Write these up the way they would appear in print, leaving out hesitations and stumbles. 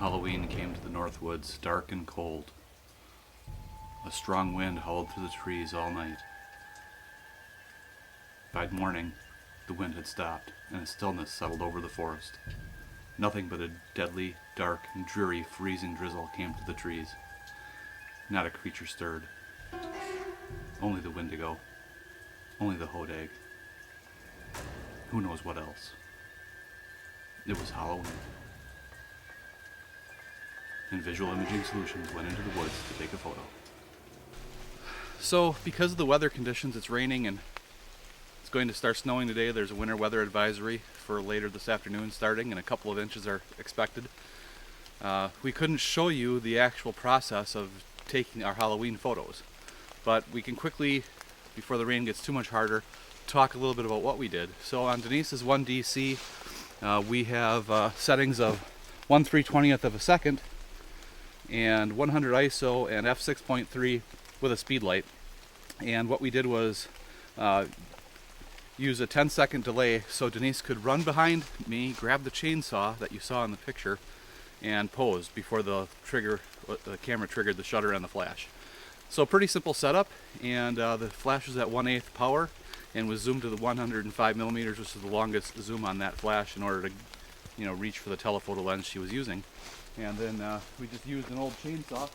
Halloween came to the North Woods, dark and cold. A strong wind howled through the trees all night. By morning, the wind had stopped, and a stillness settled over the forest. Nothing but a deadly, dark, and dreary freezing drizzle came to the trees. Not a creature stirred. Only the Wendigo. Only the hodag. Who knows what else? It was Halloween. And Visual Imaging Solutions went into the woods to take a photo. So, because of the weather conditions, it's raining and it's going to start snowing today. There's a winter weather advisory for later this afternoon starting, and a couple of inches are expected. We couldn't show you the actual process of taking our Halloween photos, but we can quickly, before the rain gets too much harder, talk a little bit about what we did. So on Denise's 1DC, we have settings of 1/320th of a second and 100 ISO and f6.3 with a speed light. And what we did was use a 10-second delay so Denise could run behind me, grab the chainsaw that you saw in the picture, and pose before the camera triggered the shutter and the flash. So pretty simple setup, and the flash was at 1/8 power and was zoomed to the 105 millimeters, which is the longest zoom on that flash in order to, reach for the telephoto lens she was using. And then we just used an old chainsaw.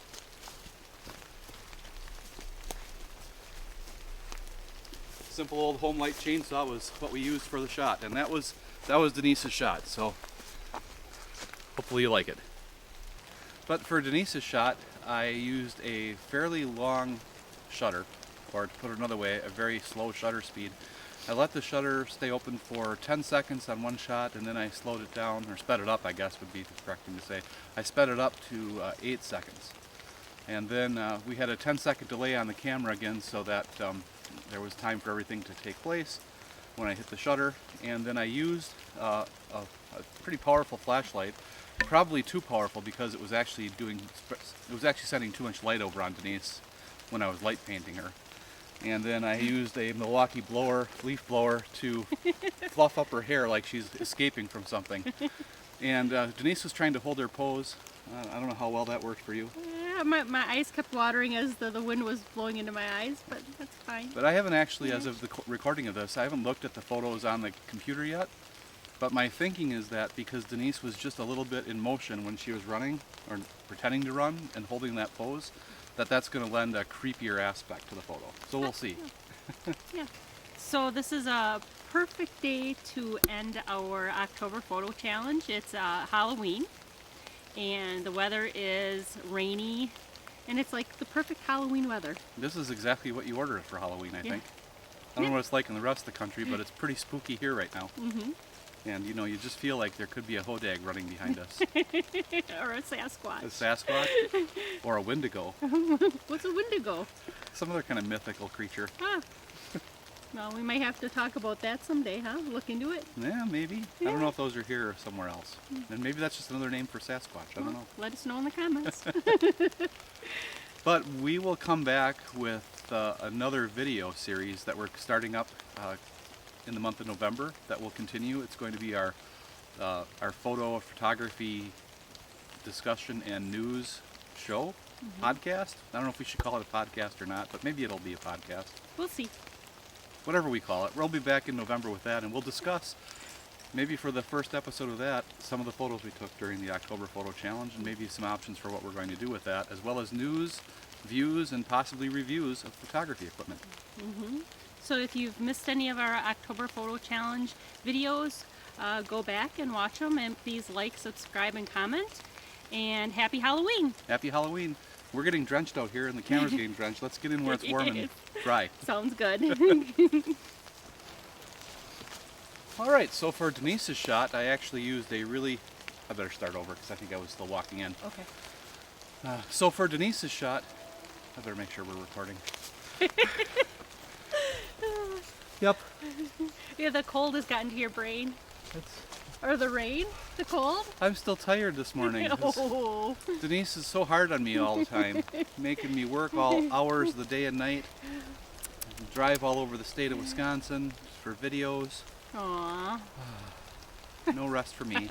Simple old home light chainsaw was what we used for the shot, and that was Denise's shot. So hopefully you like it. But for Denise's shot, I used a fairly long shutter, or to put it another way, a very slow shutter speed. I let the shutter stay open for 10 seconds on one shot, and then I slowed it down, or sped it up, I guess would be the correct thing to say. I sped it up to 8 seconds. And then we had a 10-second delay on the camera again, so that there was time for everything to take place when I hit the shutter. And then I used a pretty powerful flashlight, probably too powerful because it was actually sending too much light over on Denise when I was light painting her. And then I used a Milwaukee leaf blower to fluff up her hair like she's escaping from something. And Denise was trying to hold her pose. I don't know how well that worked for you. Yeah, my eyes kept watering as the wind was blowing into my eyes, but that's fine. But I haven't actually, as of the recording of this, I haven't looked at the photos on the computer yet. But my thinking is that because Denise was just a little bit in motion when she was running, or pretending to run and holding that pose, that's going to lend a creepier aspect to the photo. So we'll see. Yeah. So this is a perfect day to end our October photo challenge. It's Halloween, and the weather is rainy, and it's like the perfect Halloween weather. This is exactly what you ordered for Halloween, I think. I don't know what it's like in the rest of the country, but it's pretty spooky here right now. Mm-hmm. And you just feel like there could be a hodag running behind us. Or a Sasquatch. A Sasquatch? Or a Wendigo. What's a Wendigo? Some other kind of mythical creature. Ah. Well, we might have to talk about that someday, huh? Look into it. Yeah, maybe. Yeah. I don't know if those are here or somewhere else. And maybe that's just another name for Sasquatch. I don't know. Let us know in the comments. But we will come back with another video series that we're starting up in the month of November that will continue. It's going to be our photography discussion and news show, podcast. I don't know if we should call it a podcast or not, but maybe it'll be a podcast. We'll see. Whatever we call it. We'll be back in November with that, and we'll discuss, maybe for the first episode of that, some of the photos we took during the October Photo Challenge, and maybe some options for what we're going to do with that, as well as news, views, and possibly reviews of photography equipment. Mm-hmm. So if you've missed any of our October Photo Challenge videos, go back and watch them, and please like, subscribe, and comment. And happy Halloween! Happy Halloween! We're getting drenched out here, and the camera's getting drenched. Let's get in where it's warm and dry. Sounds good. All right, so for Denise's shot, I actually used I better start over because I think I was still walking in. Okay. So for Denise's shot, I better make sure we're recording. Yep. Yeah, the cold has gotten to your brain. Or the rain? The cold? I'm still tired this morning. Oh. Denise is so hard on me all the time, making me work all hours of the day and night, drive all over the state of Wisconsin for videos. Aww. No rest for me.